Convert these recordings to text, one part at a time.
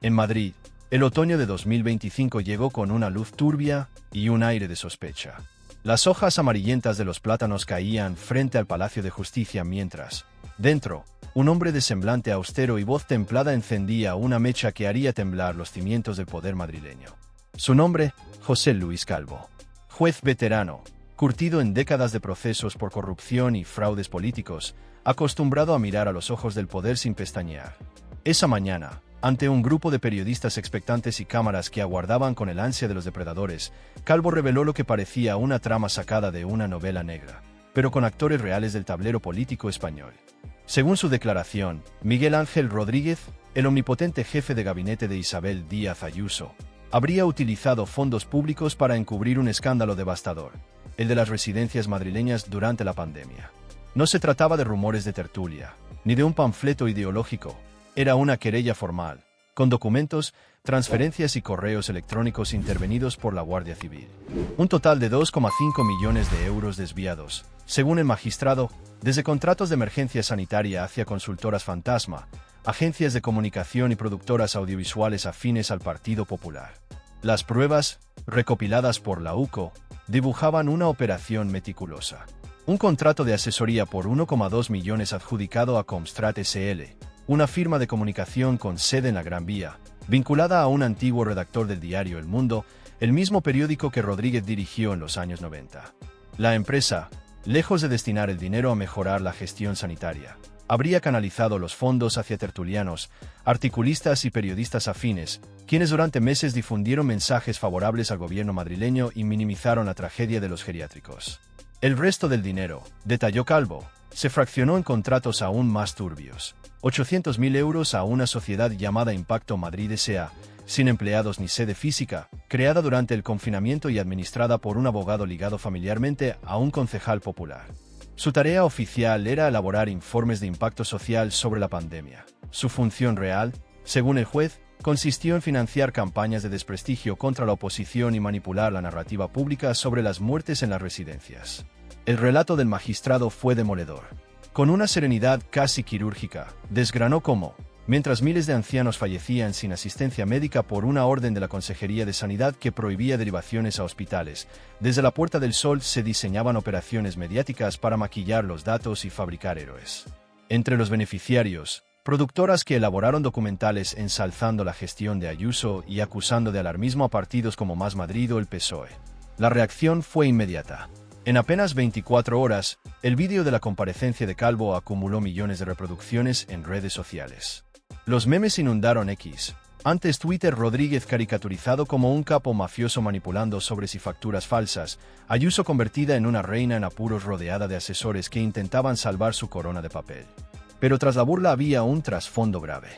En Madrid, el otoño de 2025 llegó con una luz turbia y un aire de sospecha. Las hojas amarillentas de los plátanos caían frente al Palacio de Justicia mientras, dentro, un hombre de semblante austero y voz templada encendía una mecha que haría temblar los cimientos del poder madrileño. Su nombre, José Luis Calvo. Juez veterano, curtido en décadas de procesos por corrupción y fraudes políticos, acostumbrado a mirar a los ojos del poder sin pestañear. Esa mañana, ante un grupo de periodistas expectantes y cámaras que aguardaban con el ansia de los depredadores, Calvo reveló lo que parecía una trama sacada de una novela negra, pero con actores reales del tablero político español. Según su declaración, Miguel Ángel Rodríguez, el omnipotente jefe de gabinete de Isabel Díaz Ayuso, habría utilizado fondos públicos para encubrir un escándalo devastador, el de las residencias madrileñas durante la pandemia. No se trataba de rumores de tertulia, ni de un panfleto ideológico. Era una querella formal, con documentos, transferencias y correos electrónicos intervenidos por la Guardia Civil. Un total de 2,5 millones de euros desviados, según el magistrado, desde contratos de emergencia sanitaria hacia consultoras fantasma, agencias de comunicación y productoras audiovisuales afines al Partido Popular. Las pruebas, recopiladas por la UCO, dibujaban una operación meticulosa. Un contrato de asesoría por 1,2 millones adjudicado a Comstrat SL, una firma de comunicación con sede en la Gran Vía, vinculada a un antiguo redactor del diario El Mundo, el mismo periódico que Rodríguez dirigió en los años 90. La empresa, lejos de destinar el dinero a mejorar la gestión sanitaria, habría canalizado los fondos hacia tertulianos, articulistas y periodistas afines, quienes durante meses difundieron mensajes favorables al gobierno madrileño y minimizaron la tragedia de los geriátricos. El resto del dinero, detalló Calvo, se fraccionó en contratos aún más turbios. 800.000 euros a una sociedad llamada Impacto Madrid S.A., sin empleados ni sede física, creada durante el confinamiento y administrada por un abogado ligado familiarmente a un concejal popular. Su tarea oficial era elaborar informes de impacto social sobre la pandemia. Su función real, según el juez, consistió en financiar campañas de desprestigio contra la oposición y manipular la narrativa pública sobre las muertes en las residencias. El relato del magistrado fue demoledor. Con una serenidad casi quirúrgica, desgranó cómo, mientras miles de ancianos fallecían sin asistencia médica por una orden de la Consejería de Sanidad que prohibía derivaciones a hospitales, desde la Puerta del Sol se diseñaban operaciones mediáticas para maquillar los datos y fabricar héroes. Entre los beneficiarios, productoras que elaboraron documentales ensalzando la gestión de Ayuso y acusando de alarmismo a partidos como Más Madrid o el PSOE. La reacción fue inmediata. En apenas 24 horas, el vídeo de la comparecencia de Calvo acumuló millones de reproducciones en redes sociales. Los memes inundaron X. Antes Twitter, Rodríguez caricaturizado como un capo mafioso manipulando sobres y facturas falsas, Ayuso convertida en una reina en apuros rodeada de asesores que intentaban salvar su corona de papel. Pero tras la burla había un trasfondo grave.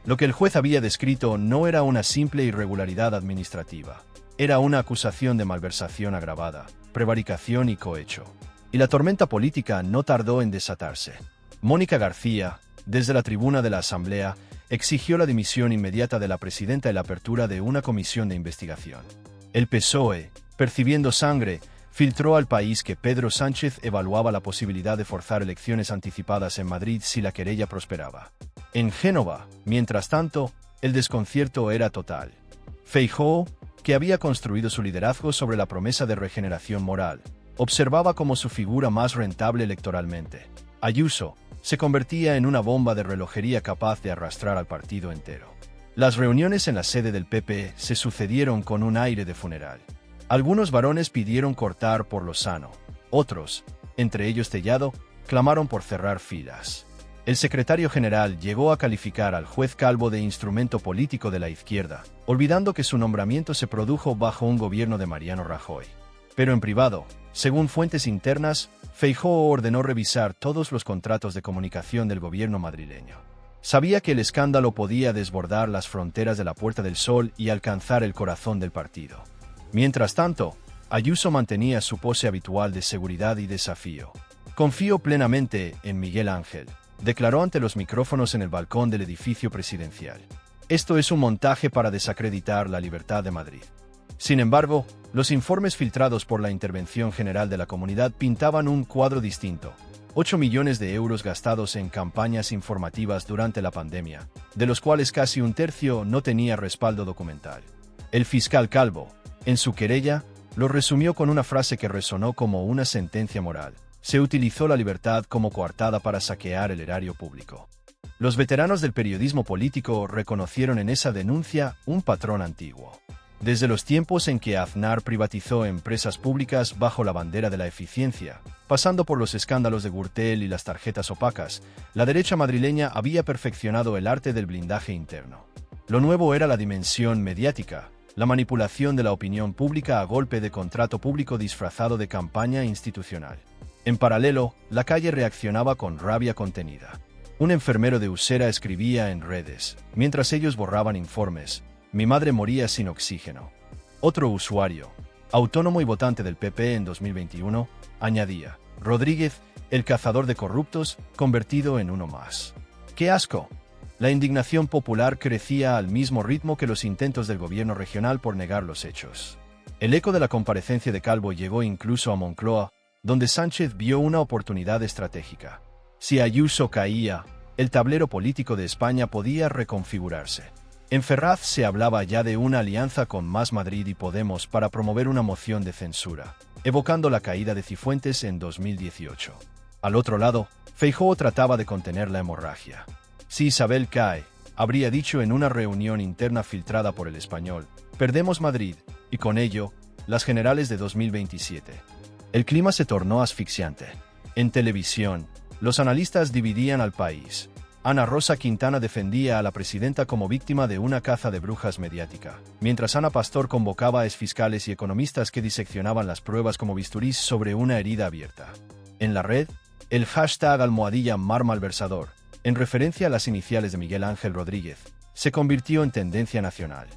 Lo que el juez había descrito no era una simple irregularidad administrativa. Era una acusación de malversación agravada, prevaricación y cohecho. Y la tormenta política no tardó en desatarse. Mónica García, desde la tribuna de la Asamblea, exigió la dimisión inmediata de la presidenta y la apertura de una comisión de investigación. El PSOE, percibiendo sangre, filtró al país que Pedro Sánchez evaluaba la posibilidad de forzar elecciones anticipadas en Madrid si la querella prosperaba. En Génova, mientras tanto, el desconcierto era total. Feijóo, que había construido su liderazgo sobre la promesa de regeneración moral, observaba como su figura más rentable electoralmente. Ayuso se convertía en una bomba de relojería capaz de arrastrar al partido entero. Las reuniones en la sede del PP se sucedieron con un aire de funeral. Algunos varones pidieron cortar por lo sano, otros, entre ellos Tellado, clamaron por cerrar filas. El secretario general llegó a calificar al juez Calvo de instrumento político de la izquierda, olvidando que su nombramiento se produjo bajo un gobierno de Mariano Rajoy. Pero en privado, según fuentes internas, Feijóo ordenó revisar todos los contratos de comunicación del gobierno madrileño. Sabía que el escándalo podía desbordar las fronteras de la Puerta del Sol y alcanzar el corazón del partido. Mientras tanto, Ayuso mantenía su pose habitual de seguridad y desafío. «Confío plenamente en Miguel Ángel», declaró ante los micrófonos en el balcón del edificio presidencial. «Esto es un montaje para desacreditar la libertad de Madrid». Sin embargo, los informes filtrados por la Intervención General de la Comunidad pintaban un cuadro distinto. 8 millones de euros gastados en campañas informativas durante la pandemia, de los cuales casi un tercio no tenía respaldo documental. El fiscal Calvo, en su querella, lo resumió con una frase que resonó como una sentencia moral: se utilizó la libertad como coartada para saquear el erario público. Los veteranos del periodismo político reconocieron en esa denuncia un patrón antiguo. Desde los tiempos en que Aznar privatizó empresas públicas bajo la bandera de la eficiencia, pasando por los escándalos de Gürtel y las tarjetas opacas, la derecha madrileña había perfeccionado el arte del blindaje interno. Lo nuevo era la dimensión mediática, la manipulación de la opinión pública a golpe de contrato público disfrazado de campaña institucional. En paralelo, la calle reaccionaba con rabia contenida. Un enfermero de Usera escribía en redes, mientras ellos borraban informes: mi madre moría sin oxígeno. Otro usuario, autónomo y votante del PP en 2021, añadía: Rodríguez, el cazador de corruptos, convertido en uno más. ¡Qué asco! La indignación popular crecía al mismo ritmo que los intentos del gobierno regional por negar los hechos. El eco de la comparecencia de Calvo llegó incluso a Moncloa, donde Sánchez vio una oportunidad estratégica. Si Ayuso caía, el tablero político de España podía reconfigurarse. En Ferraz se hablaba ya de una alianza con Más Madrid y Podemos para promover una moción de censura, evocando la caída de Cifuentes en 2018. Al otro lado, Feijóo trataba de contener la hemorragia. Si Isabel cae, habría dicho en una reunión interna filtrada por El Español, perdemos Madrid, y con ello, las generales de 2027. El clima se tornó asfixiante. En televisión, los analistas dividían al país. Ana Rosa Quintana defendía a la presidenta como víctima de una caza de brujas mediática, mientras Ana Pastor convocaba a exfiscales y economistas que diseccionaban las pruebas como bisturís sobre una herida abierta. En la red, el hashtag #MarMalversador, en referencia a las iniciales de Miguel Ángel Rodríguez, se convirtió en tendencia nacional.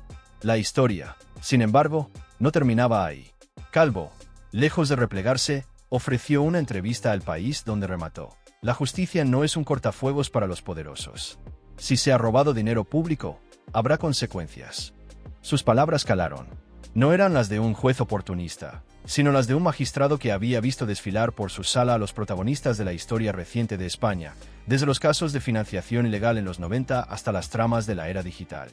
La historia, sin embargo, no terminaba ahí. Calvo, lejos de replegarse, ofreció una entrevista al País donde remató: la justicia no es un cortafuegos para los poderosos. Si se ha robado dinero público, habrá consecuencias. Sus palabras calaron. No eran las de un juez oportunista, sino las de un magistrado que había visto desfilar por su sala a los protagonistas de la historia reciente de España, desde los casos de financiación ilegal en los 90 hasta las tramas de la era digital.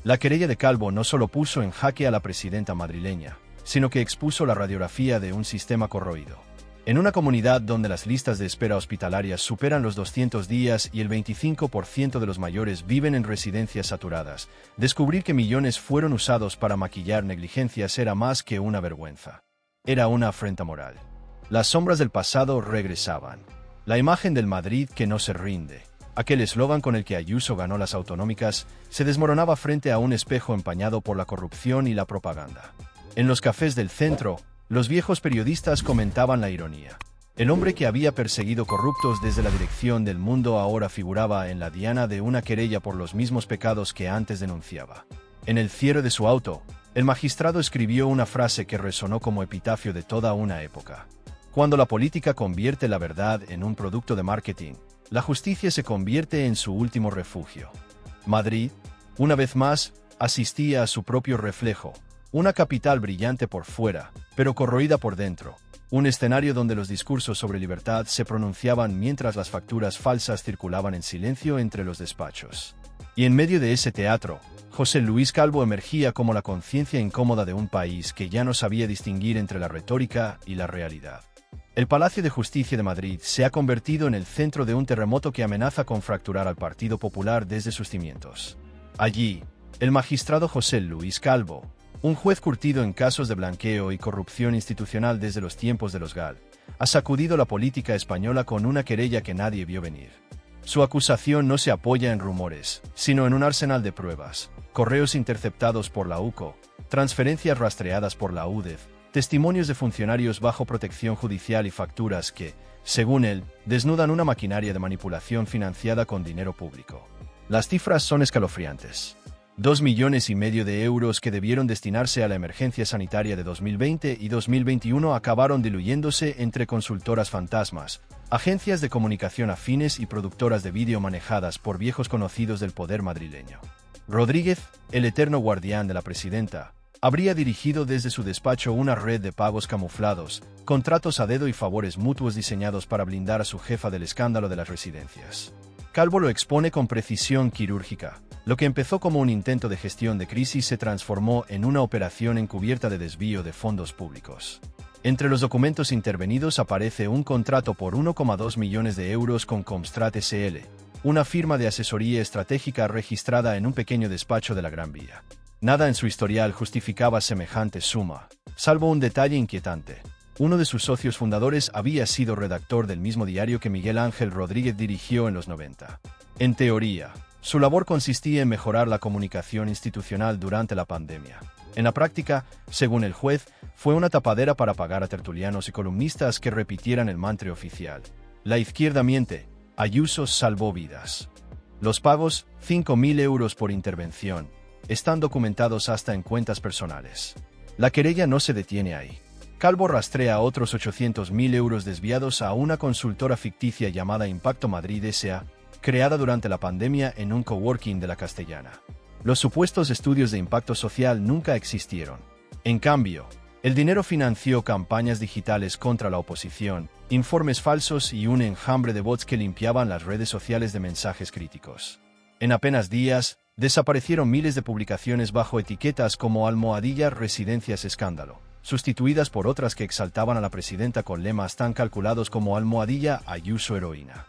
La querella de Calvo no solo puso en jaque a la presidenta madrileña, sino que expuso la radiografía de un sistema corroído. En una comunidad donde las listas de espera hospitalarias superan los 200 días y el 25% de los mayores viven en residencias saturadas, descubrir que millones fueron usados para maquillar negligencias era más que una vergüenza. Era una afrenta moral. Las sombras del pasado regresaban. La imagen del Madrid que no se rinde, aquel eslogan con el que Ayuso ganó las autonómicas, se desmoronaba frente a un espejo empañado por la corrupción y la propaganda. En los cafés del centro, los viejos periodistas comentaban la ironía. El hombre que había perseguido corruptos desde la dirección del Mundo ahora figuraba en la diana de una querella por los mismos pecados que antes denunciaba. En el cierre de su auto, el magistrado escribió una frase que resonó como epitafio de toda una época: cuando la política convierte la verdad en un producto de marketing, la justicia se convierte en su último refugio. Madrid, una vez más, asistía a su propio reflejo. Una capital brillante por fuera, pero corroída por dentro. Un escenario donde los discursos sobre libertad se pronunciaban mientras las facturas falsas circulaban en silencio entre los despachos. Y en medio de ese teatro, José Luis Calvo emergía como la conciencia incómoda de un país que ya no sabía distinguir entre la retórica y la realidad. El Palacio de Justicia de Madrid se ha convertido en el centro de un terremoto que amenaza con fracturar al Partido Popular desde sus cimientos. Allí, el magistrado José Luis Calvo, un juez curtido en casos de blanqueo y corrupción institucional desde los tiempos de los GAL, ha sacudido la política española con una querella que nadie vio venir. Su acusación no se apoya en rumores, sino en un arsenal de pruebas: correos interceptados por la UCO, transferencias rastreadas por la UDEF, testimonios de funcionarios bajo protección judicial y facturas que, según él, desnudan una maquinaria de manipulación financiada con dinero público. Las cifras son escalofriantes. 2,5 millones de euros que debieron destinarse a la emergencia sanitaria de 2020 y 2021 acabaron diluyéndose entre consultoras fantasmas, agencias de comunicación afines y productoras de vídeo manejadas por viejos conocidos del poder madrileño. Rodríguez, el eterno guardián de la presidenta, habría dirigido desde su despacho una red de pagos camuflados, contratos a dedo y favores mutuos diseñados para blindar a su jefa del escándalo de las residencias. Calvo lo expone con precisión quirúrgica. Lo que empezó como un intento de gestión de crisis se transformó en una operación encubierta de desvío de fondos públicos. Entre los documentos intervenidos aparece un contrato por 1,2 millones de euros con Comstrat SL, una firma de asesoría estratégica registrada en un pequeño despacho de la Gran Vía. Nada en su historial justificaba semejante suma, salvo un detalle inquietante. Uno de sus socios fundadores había sido redactor del mismo diario que Miguel Ángel Rodríguez dirigió en los 90. En teoría, su labor consistía en mejorar la comunicación institucional durante la pandemia. En la práctica, según el juez, fue una tapadera para pagar a tertulianos y columnistas que repitieran el mantra oficial. La izquierda miente, Ayuso salvó vidas. Los pagos, 5.000 euros por intervención, están documentados hasta en cuentas personales. La querella no se detiene ahí. Calvo rastrea otros 800.000 euros desviados a una consultora ficticia llamada Impacto Madrid S.A., creada durante la pandemia en un coworking de la Castellana. Los supuestos estudios de impacto social nunca existieron. En cambio, el dinero financió campañas digitales contra la oposición, informes falsos y un enjambre de bots que limpiaban las redes sociales de mensajes críticos. En apenas días, desaparecieron miles de publicaciones bajo etiquetas como Almohadilla Residencias Escándalo, sustituidas por otras que exaltaban a la presidenta con lemas tan calculados como Almohadilla Ayuso Heroína.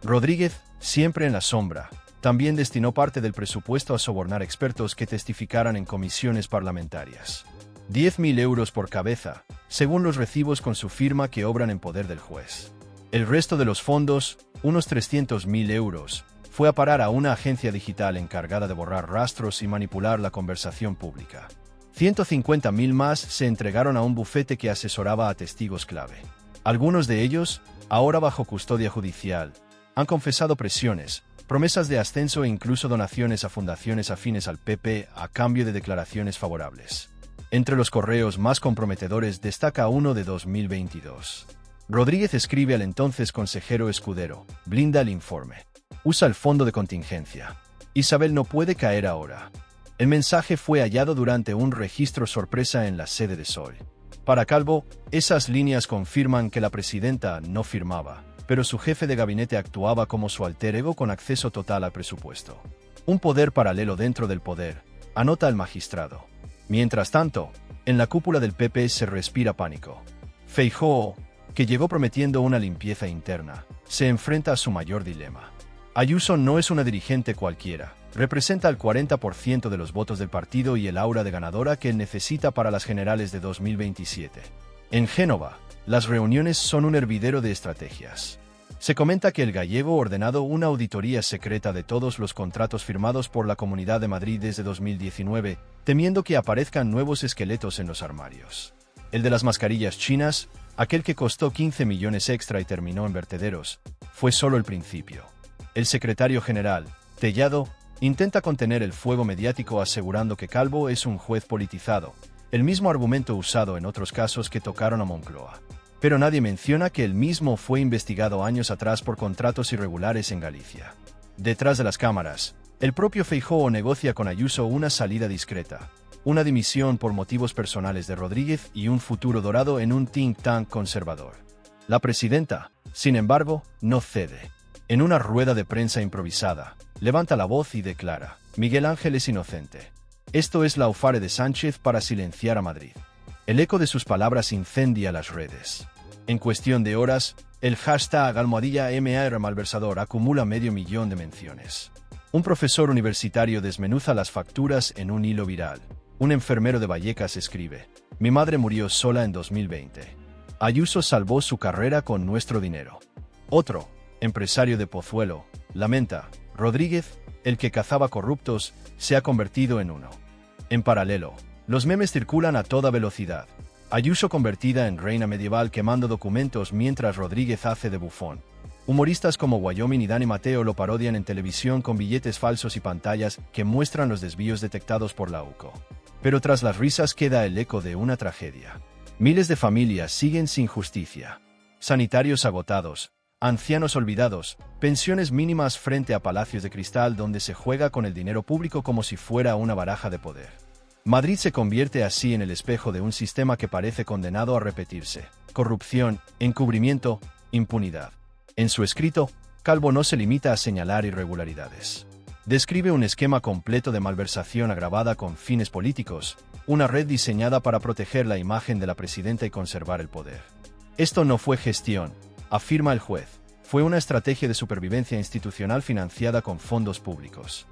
Rodríguez, siempre en la sombra, también destinó parte del presupuesto a sobornar expertos que testificaran en comisiones parlamentarias. 10.000 euros por cabeza, según los recibos con su firma que obran en poder del juez. El resto de los fondos, unos 300.000 euros, fue a parar a una agencia digital encargada de borrar rastros y manipular la conversación pública. 150.000 más se entregaron a un bufete que asesoraba a testigos clave. Algunos de ellos, ahora bajo custodia judicial, han confesado presiones, promesas de ascenso e incluso donaciones a fundaciones afines al PP a cambio de declaraciones favorables. Entre los correos más comprometedores destaca uno de 2022. Rodríguez escribe al entonces consejero Escudero: blinda el informe. Usa el fondo de contingencia. Isabel no puede caer ahora. El mensaje fue hallado durante un registro sorpresa en la sede de Sol. Para Calvo, esas líneas confirman que la presidenta no firmaba, pero su jefe de gabinete actuaba como su alter ego con acceso total al presupuesto. Un poder paralelo dentro del poder, anota el magistrado. Mientras tanto, en la cúpula del PP se respira pánico. Feijóo, que llegó prometiendo una limpieza interna, se enfrenta a su mayor dilema. Ayuso no es una dirigente cualquiera, representa el 40% de los votos del partido y el aura de ganadora que él necesita para las generales de 2027. En Génova, las reuniones son un hervidero de estrategias. Se comenta que el gallego ha ordenado una auditoría secreta de todos los contratos firmados por la Comunidad de Madrid desde 2019, temiendo que aparezcan nuevos esqueletos en los armarios. El de las mascarillas chinas, aquel que costó 15 millones extra y terminó en vertederos, fue solo el principio. El secretario general, Tellado, intenta contener el fuego mediático asegurando que Calvo es un juez politizado, el mismo argumento usado en otros casos que tocaron a Moncloa. Pero nadie menciona que él mismo fue investigado años atrás por contratos irregulares en Galicia. Detrás de las cámaras, el propio Feijóo negocia con Ayuso una salida discreta, una dimisión por motivos personales de Rodríguez y un futuro dorado en un think tank conservador. La presidenta, sin embargo, no cede. En una rueda de prensa improvisada, levanta la voz y declara: Miguel Ángel es inocente. Esto es la Aufare de Sánchez para silenciar a Madrid. El eco de sus palabras incendia las redes. En cuestión de horas, el hashtag #MAR malversador acumula 500.000 de menciones. Un profesor universitario desmenuza las facturas en un hilo viral. Un enfermero de Vallecas escribe: mi madre murió sola en 2020. Ayuso salvó su carrera con nuestro dinero. Otro, empresario de Pozuelo, lamenta: Rodríguez, el que cazaba corruptos, se ha convertido en uno. En paralelo, los memes circulan a toda velocidad. Ayuso convertida en reina medieval quemando documentos mientras Rodríguez hace de bufón. Humoristas como Wyoming y Dani Mateo lo parodian en televisión con billetes falsos y pantallas que muestran los desvíos detectados por la UCO. Pero tras las risas queda el eco de una tragedia. Miles de familias siguen sin justicia. Sanitarios agotados, ancianos olvidados, pensiones mínimas frente a palacios de cristal donde se juega con el dinero público como si fuera una baraja de poder. Madrid se convierte así en el espejo de un sistema que parece condenado a repetirse. Corrupción, encubrimiento, impunidad. En su escrito, Calvo no se limita a señalar irregularidades. Describe un esquema completo de malversación agravada con fines políticos, una red diseñada para proteger la imagen de la presidenta y conservar el poder. Esto no fue gestión, afirma el juez, fue una estrategia de supervivencia institucional financiada con fondos públicos.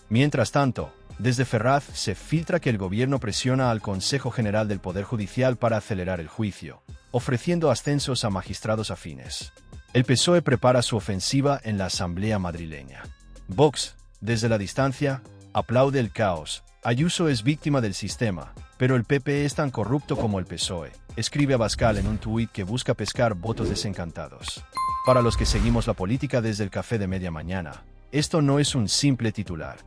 Mientras tanto, desde Ferraz se filtra que el gobierno presiona al Consejo General del Poder Judicial para acelerar el juicio, ofreciendo ascensos a magistrados afines. El PSOE prepara su ofensiva en la Asamblea madrileña. Vox, desde la distancia, aplaude el caos. Ayuso es víctima del sistema, pero el PP es tan corrupto como el PSOE, escribe Abascal en un tuit que busca pescar votos desencantados. Para los que seguimos la política desde el café de media mañana, esto no es un simple titular.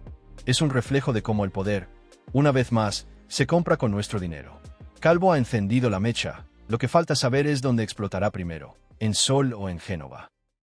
Es un reflejo de cómo el poder, una vez más, se compra con nuestro dinero. Calvo ha encendido la mecha, lo que falta saber es dónde explotará primero, en Sol o en Génova.